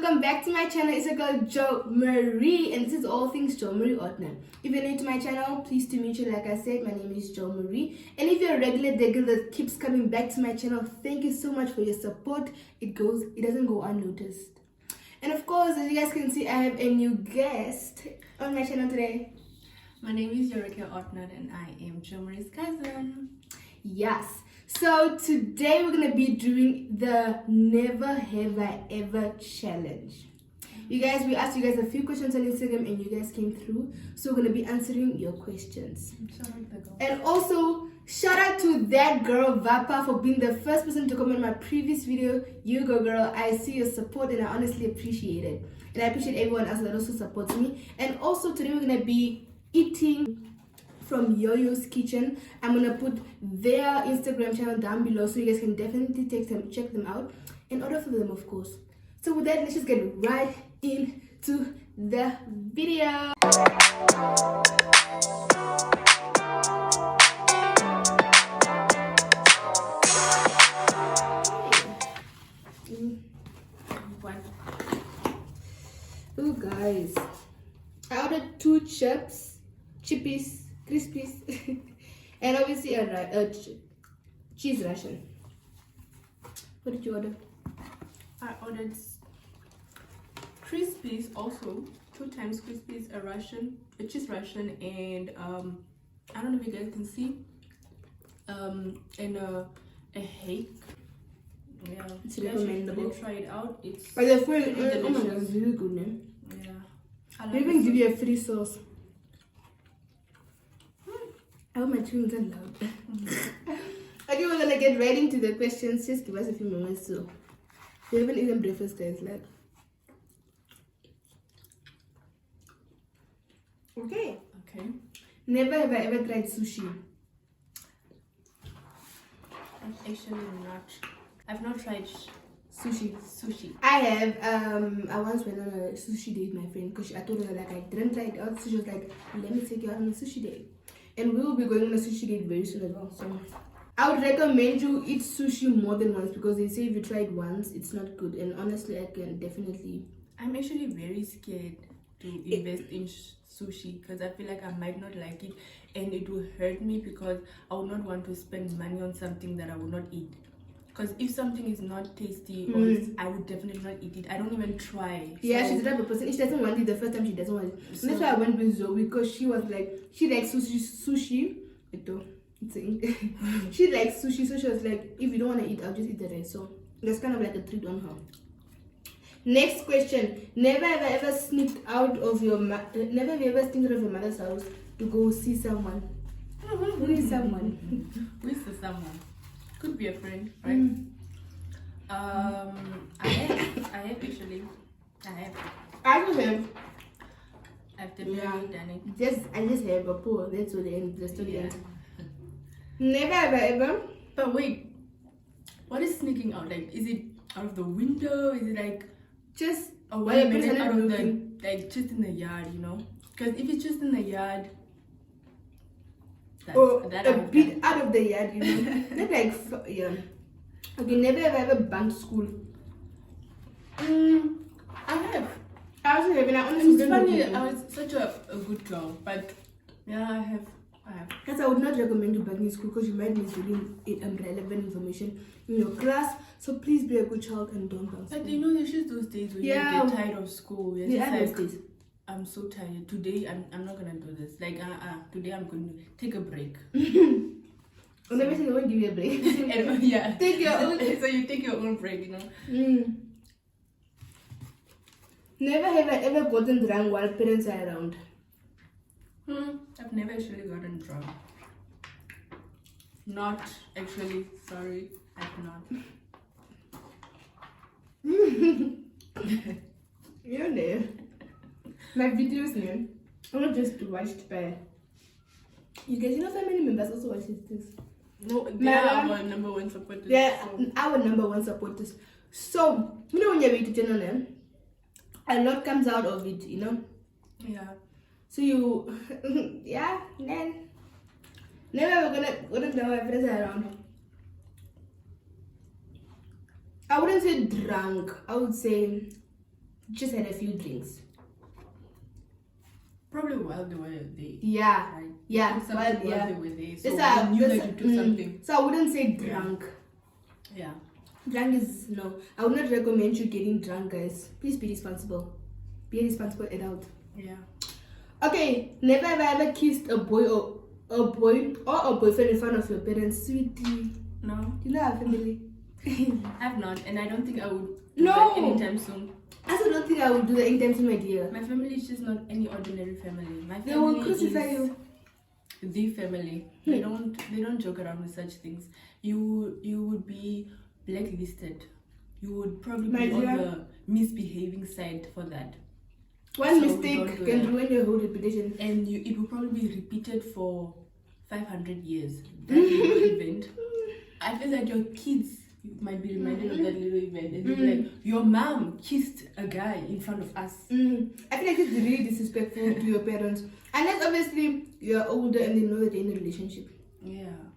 welcome back to my channel. It's a girl Jo Marie, and this is all things Jo Marie Ortner. If you're new to my channel, pleased to meet you. Like I said, my name is Jo Marie, and if you're a regular digger that keeps coming back to my channel, thank you so much for your support. It doesn't go unnoticed. And of course, as you guys can see, I have a new guest on my channel today. My name is Ortner, and I am Jo Marie's cousin. Yes. So today we're gonna be doing the Never Have I Ever challenge. We asked you guys a few questions on Instagram and you guys came through. So we're gonna be answering your questions. And also shout out to that girl Vapa for being the first person to comment my previous video. You go girl, I see your support and I honestly appreciate it. And I appreciate everyone else that also supports me. And also today we're gonna be eating from Yo-Yo's Kitchen. I'm gonna put their Instagram channel down below so you guys can definitely check them out and order for them, of course. So with that, let's just get right into the video. Oh guys, I ordered 2 chippies, crispies, and obviously a cheese ration. What did you order? I ordered crispies also, 2 times crispies, a cheese ration, and I don't know if you guys can see, and a hake. Yeah, it's recommendable. Try it out. It's but the food, oh my god, it's really good, man. Yeah, they even give you a free sauce. I hope my chewing isn't loud. Okay, we're gonna get right into the questions. Just give us a few moments so we haven't eaten breakfast, guys. Like, okay. Never have I ever tried sushi. I've not tried sushi. I have. I once went on a sushi date with my friend because I told her like I didn't try it out. So she was like, "Let me take you out on a sushi date." And we will be going on a sushi date very soon as well. So I would recommend you eat sushi more than once because they say if you try it once, it's not good. And honestly, I can definitely. I'm actually very scared to invest in sushi because I feel like I might not like it and it will hurt me because I would not want to spend money on something that I would not eat. Because if something is not tasty, I would definitely not eat it. I don't even try. Yeah, so she's the type of person. If she doesn't want it the first time, she doesn't want it. So, that's why I went with Zoe because she was like, she likes sushi. She likes sushi, so she was like, if you don't want to eat, I'll just eat the rest. So that's kind of like a treat on her. Next question: Never have I ever sneaked out of your never have you ever sneaked out of your mother's house to go see someone? Who is someone? Who is the someone? Could be a friend, right? I have actually. I don't have. I've definitely done it. I just have a poor. That's what the story ends. Never have I ever. But wait, what is sneaking out? Like, is it out of the window? Is it like just a 1 minute out of the just in the yard? You know, because if it's just in the yard. A bit out of the yard, you know. Not like, yeah. Okay, never have I ever bunked school. I have. I also have, and I honestly it's funny, I was such a good girl, but yeah, I have. Yes, I would not recommend you bunking school because you might miss really relevant information in your class. So please be a good child and don't bunk school. But you know, there's just those days when you get tired of school. Those days. I'm so tired. Today, I'm not gonna do this. Like, today I'm going to take a break. Let me say, I won't give you a break. And, yeah. Take your own. So you take your own break, you know. Never have I ever gotten drunk while parents are around. I've never actually gotten drunk. Not actually. Sorry, I've not. You're there. My videos, man, I'm not just watched by you guys. You know, family members also watch this. No, they are our number one supporters. They're our number one supporters. So you know when you're to channel them, a lot comes out of it. You know. Yeah. So you, yeah, then never gonna know my friends around. I wouldn't say drunk. I would say just had a few drinks. Probably while they were there. Yeah. Right? Yeah. Something Well, while yeah. they were there. So That's they knew that you do something. So I wouldn't say drunk. Yeah. Drunk is no. I would not recommend you getting drunk, guys. Please be responsible. Be a responsible adult. Yeah. Okay. Never have I ever kissed a boy or a boyfriend in front of your parents, sweetie. No. You know our family. I've not, and I don't think I would do No. that anytime soon. I also don't think I would do that anytime soon, my dear. My family is just not any ordinary family. My family They will crucify is you. the family. They don't joke around with such things. You would be blacklisted. You would probably My be on dear. the misbehaving side for that. One So we mistake don't do can that. ruin your whole reputation. And it will probably be repeated for 500 years. That little event. I feel like your kids might be reminded of that little event and they'll be like, your mom kissed a guy in front of us. I feel like it's really disrespectful to your parents. Unless obviously you're older and they know that they're in a relationship. Yeah.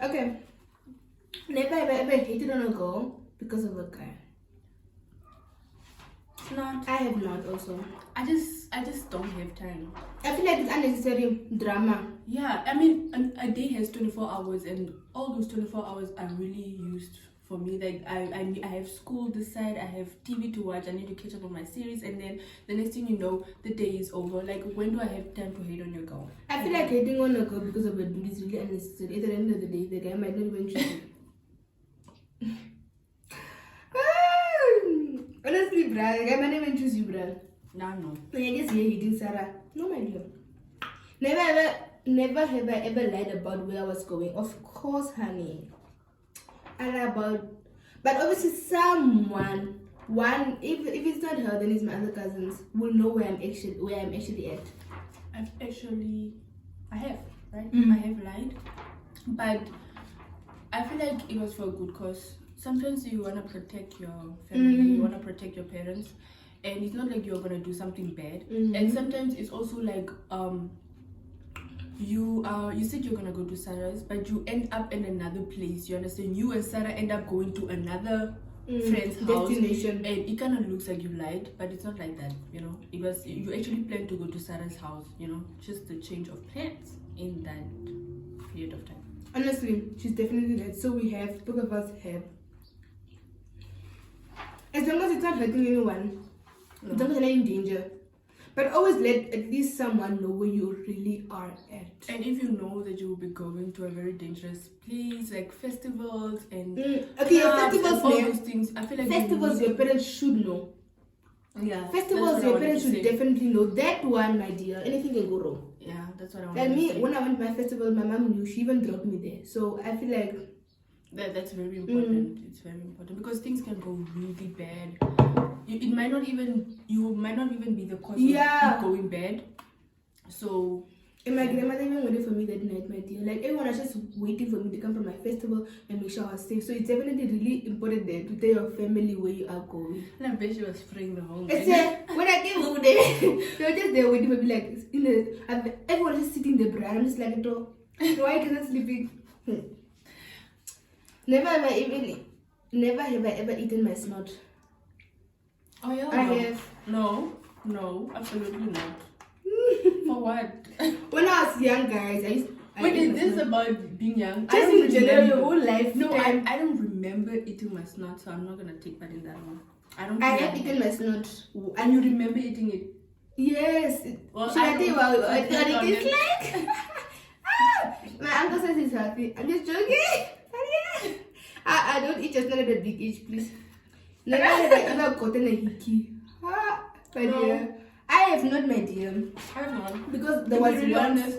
Okay. Never have I ever hated on a girl because of a guy. It's not. I have not also. I just don't have time. I feel like it's unnecessary drama. Yeah, I mean, a day has 24 hours, and all those 24 hours are really used for me. Like, I have school this side, I have TV to watch, I need to catch up on my series, and then the next thing you know, the day is over. Like, when do I have time to hate on your girl? I feel like hating on a girl because of a dude is really unnecessary. At the end of the day, the guy might not even choose you. Honestly, bruh, the guy might not even choose you, bruh. Nah, no. I guess you're hating Sarah. No, my dear. Never have I ever lied about where I was going. Of course, honey. And but obviously someone, if it's not her, then it's my other cousins, will know where I'm actually at. I have, right? Mm. I have lied, but I feel like it was for a good cause. Sometimes you want to protect your family, you want to protect your parents, and it's not like you're going to do something bad. And sometimes it's also like, you said you're gonna go to Sarah's, but you end up in another place. You understand? You and Sarah end up going to another friend's house, destination, and it kind of looks like you lied, but it's not like that. You know, it was you actually planned to go to Sarah's house. You know, just the change of plans in that period of time. Honestly, she's definitely that. So we have, both of us have. As long as it's not hurting anyone, as long as you're not in danger. But always let at least someone know where you really are at. And if you know that you will be going to a very dangerous place, like festivals and okay, your festivals, all those things, I feel like festivals, your parents should know. Yeah, festivals, your parents should definitely know. That one, my dear, anything can go wrong. Yeah, that's what I want. Like me, when I went to my festival, my mom knew. She even dropped me there. So I feel like that's very important. It's very important because things can go really bad. You might not even be the cause of it going bad. So and my grandmother even waited for me that night, my dear. Like everyone was just waiting for me to come from my festival and make sure I was safe. So it's definitely really important there to tell your family where you are going. And I bet she was freeing the whole day. When I came over there, they were just there waiting for me, like everyone was just sitting there, bro. I'm just like, why is not sleeping? Never have I ever eaten my snot. Oh yeah. I have. No, absolutely not. For what? When I was young, guys, Wait, is this about being young? Just in general, your whole life. No, I don't remember eating my snot, so I'm not gonna take part in that one. I have eaten my snot. And you remember eating it? Yes. Well, should I tell you what it tastes like? My uncle says it's healthy. I'm just joking. I don't eat just not at a big age, please. Never have I ever gotten a hickey. My dear. I have not, my dear. I have not. Because there was once.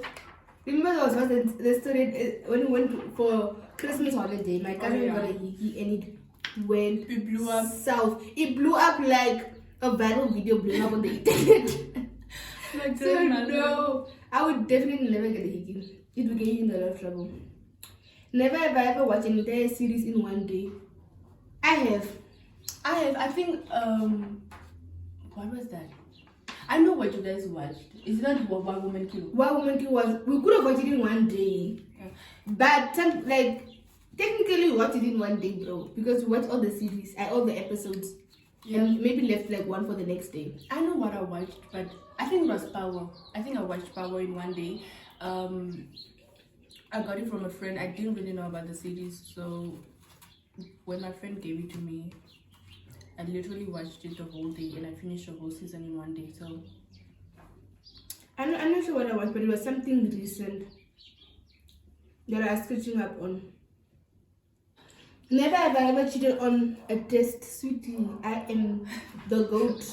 Remember there was once the story when we went for Christmas holiday. My cousin got a hickey and it blew up south. It blew up like a viral video blowing up on the internet. So no, I would definitely never get a hickey. It would get you in a lot of trouble. Never have I ever watched an entire series in one day. I have. I think what was that? I know what you guys watched. Is that One Woman Kill? One Woman Kill was, we could have watched it in one day. Yeah. But technically we watched it in one day, bro. Because we watched all the series, all the episodes. and maybe left like one for the next day. I know what I watched, but I think it was Power. I think I watched Power in one day. I got it from a friend. I didn't really know about the series, so when my friend gave it to me, I literally watched it the whole day and I finished the whole season in one day. So I'm not sure what I watched, but it was something recent that I was catching up on. Never have I ever cheated on a test, sweetie. I am the goat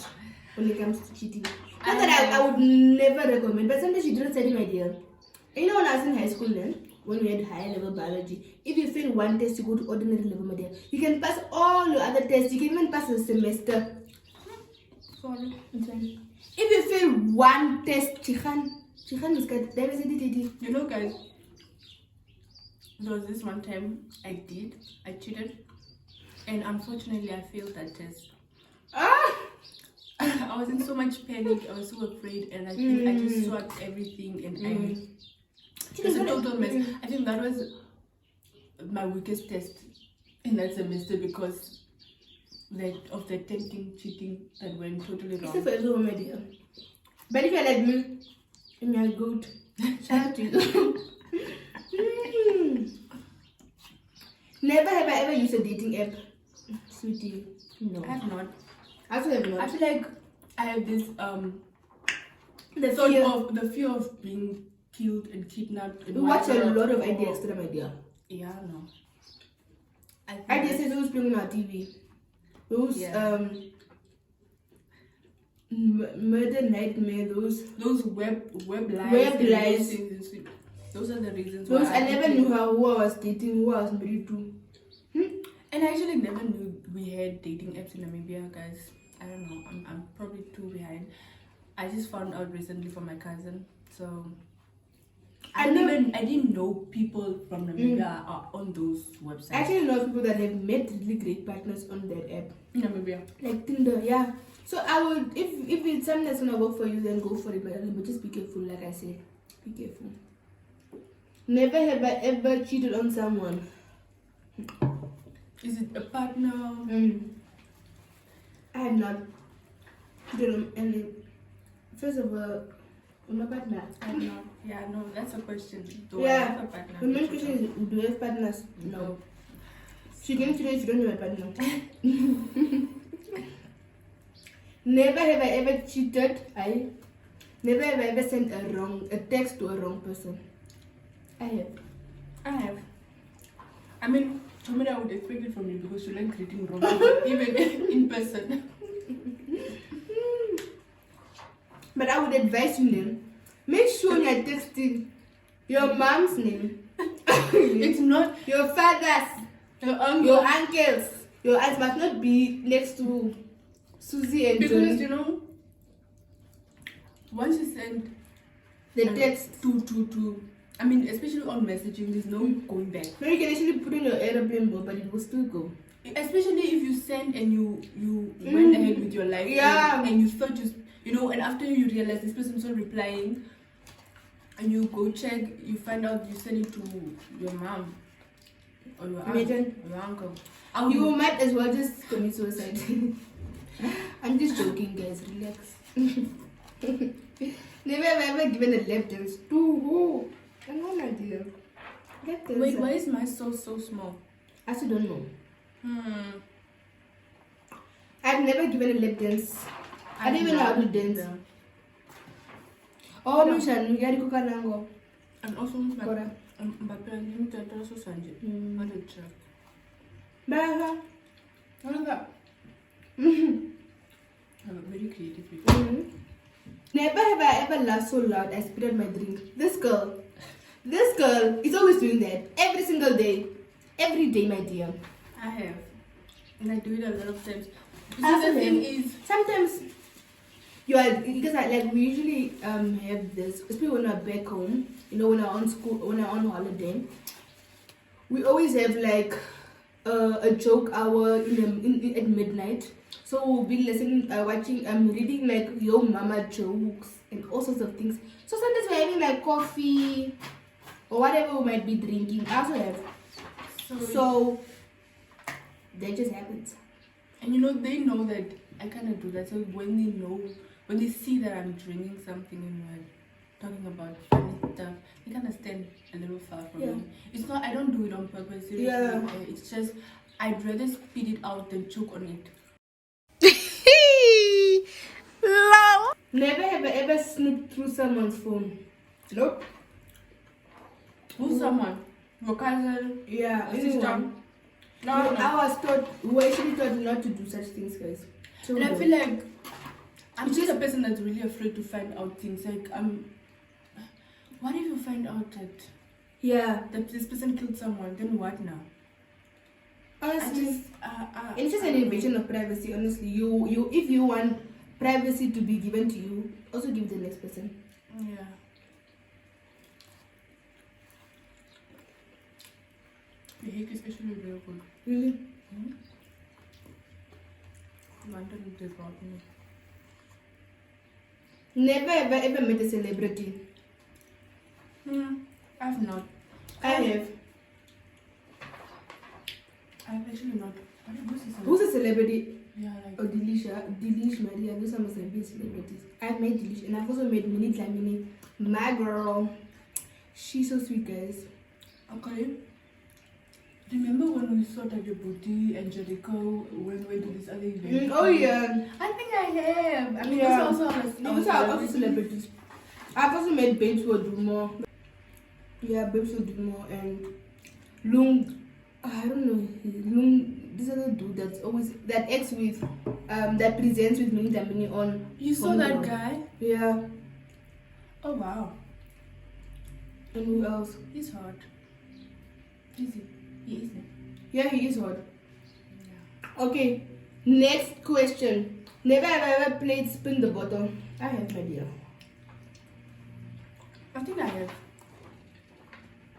when it comes to cheating. Not that I would never recommend, but sometimes you don't study, my dear. You know, when I was in high school then, when we had higher level biology, if you fail one test, you go to ordinary level, my dear. You can pass all your other tests. You can even pass a semester. sorry. If you fail one test, Chikhan is good. You know, guys, there was this one time I cheated, and unfortunately I failed that test. I was in so much panic, I was so afraid, and I think I just swapped everything, and it was a total mess. I think that was my weakest test in that semester because of the tempting cheating that went totally wrong. Except for everyone, my dear. But if you're like me, and you're good, shout out to you. Never have I ever used a dating app, sweetie. No, I have not. I also have not. I feel like I have this the fear of being killed and kidnapped. And we watch a lot of or- ideas to my dear. Yeah, no. Ideas is always playing on our TV. Those murder nightmare. Those web lies. Web and lies. Those things, those are the reasons those why I never knew who I was dating, who I was married to. And I actually never knew we had dating apps in Namibia, guys. I don't know. I'm probably too behind. I just found out recently from my cousin. So I didn't know people from Namibia are on those websites. I actually know people that have met really great partners on that app. In Namibia. Like Tinder, yeah. So I would, if it's something that's gonna work for you, then go for it. But just be careful, like I said. Be careful. Never have I ever cheated on someone. Is it a partner? I have not cheated on any. First of all, I'm a partner. I have not. Yeah, no, that's a question. Do I Yeah. have a partner? The main question is, do you have partners? No. So you can cheat if you don't have a partner. Never have I ever cheated. Never have I ever sent a text to a wrong person. I have. I mean, I would expect it from you because you like greeting wrong people, even in person. But I would advise you then, make sure you're texting your mom's name. It's not Your father's, your uncle. your uncles. Your aunts must not be next to Susie and Because Johnny. you know, once you send The text. to I mean, especially on messaging, there's no going back. No, you can actually put in your airplane mode, but it will still go. Especially if you send and you went ahead with your life, Yeah. and you thought and after you realize this person's not replying, and you go check, you find out you send it to your mom or your aunt, Imagine. or your uncle. You might as well just commit suicide. I'm just joking, guys. Relax. Never have I ever given a lap dance to who? I have no idea. Lap dance. Wait, why is my soul so small? I still don't know. I've never given a lap dance. I don't even know how to dance. Oh, Mishan, you gotta cook nango. And also, my parents didn't tell us so Sanjay. What a check. Bye. What is that? I'm very creative people. Never have I ever laughed so loud I spit out my drink. This girl is always doing that. Every single day. Every day, my dear. I have. And I do it a lot of times. Also The thing have. is, Sometimes because we usually have this, especially when we're back home, when we're on school, when we're on holiday, we always have like a joke hour at midnight. So we'll be listening, watching, reading like Yo Mama jokes and all sorts of things. So sometimes we're having like coffee or whatever we might be drinking. I also have. So that just happens. And you know, they know that I kind of do that. So when they see that I'm drinking something and we're talking about funny stuff, they kind of stand a little far from me. It's not, I don't do it on purpose. Seriously. Yeah. It's just, I'd rather spit it out than choke on it. Never have I ever snooped through someone's phone. Nope. Who's someone? Your cousin? Yeah, A sister? anyone. No. I was taught, we actually taught not to do such things, guys. So And I feel like I'm just a person that's really afraid to find out things. Like, what if you find out that this person killed someone? Then what now? Honestly, it's just an invasion of privacy. Honestly, you if you want privacy to be given to you, also give the next person. Yeah. The cake is actually very good. Really? Mm-hmm. They brought me. Never ever met a celebrity. I've not. I have. I've actually not. Who's a celebrity? Yeah, like. Oh, Delish Maria. Those are must have been celebrities. I've met Delish, and I've also met Mini Tlamini. My girl. She's so sweet, guys. Okay. Remember when we saw that your booty and Jericho when we did this other event? Oh yeah. I think I have. I mean, Yeah. those are also celebrities. I've also met Babes Wodumo. Yeah, Babes Wodumo and Lung. I don't know. Lung. This other dude that's always that ex with that presents with Mini Damini on. You saw that guy? Yeah. Oh wow. And who else? He's hot. Is he? He is. Yeah, he is hot. Yeah. Okay. Next question. Never have I ever played Spin the Bottle. I have no idea. I think I have.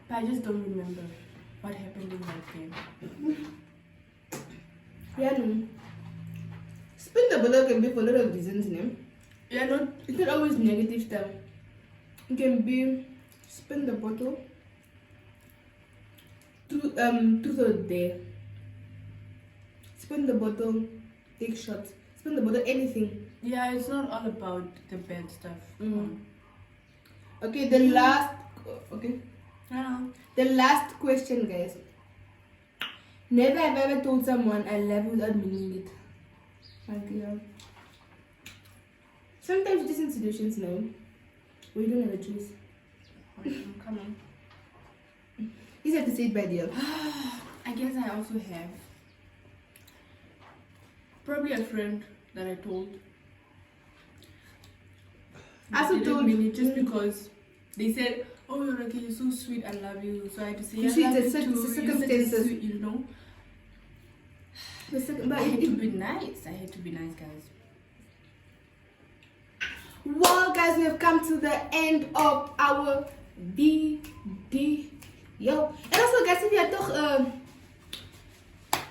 But I just don't remember what happened in that game. Yeah, no. Spin the Bottle can be for a lot of reasons, no? Yeah, no. It's not always negative stuff. It can be spin the bottle. Truth or dare. Spin the bottle, take shots. Spin the bottle, anything. Yeah, it's not all about the bad stuff. Okay, the last. Okay. Yeah. The last question, guys. Never have I ever told someone I love you without meaning it. Like, yeah. Sometimes just in situations now where you don't have a choice. Come on. You just have to say it by the end. I guess I also have. Probably a friend that I told. I also didn't told mean you it just because they said, "Oh, you're okay, you're so sweet, I love you." So I had to say, "I You see, love the you too. You're such a circumstances. sweet," you know. But I had to be nice. I had to be nice, guys. Well, guys, we have come to the end of our video. And also, guys, if you are toch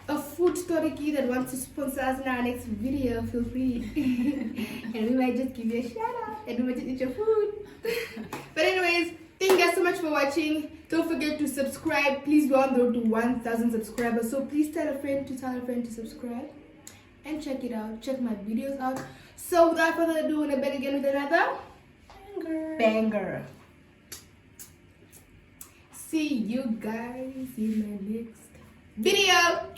a food story key that wants to sponsor us in our next video, feel free. And we might just give you a shout out and we might just eat your food. But anyways, thank you guys so much for watching. Don't forget to subscribe. Please go on the road to 1,000 subscribers. So please tell a friend to subscribe and check it out. Check my videos out. So without further ado, we're back again with another banger. See you guys in my next video.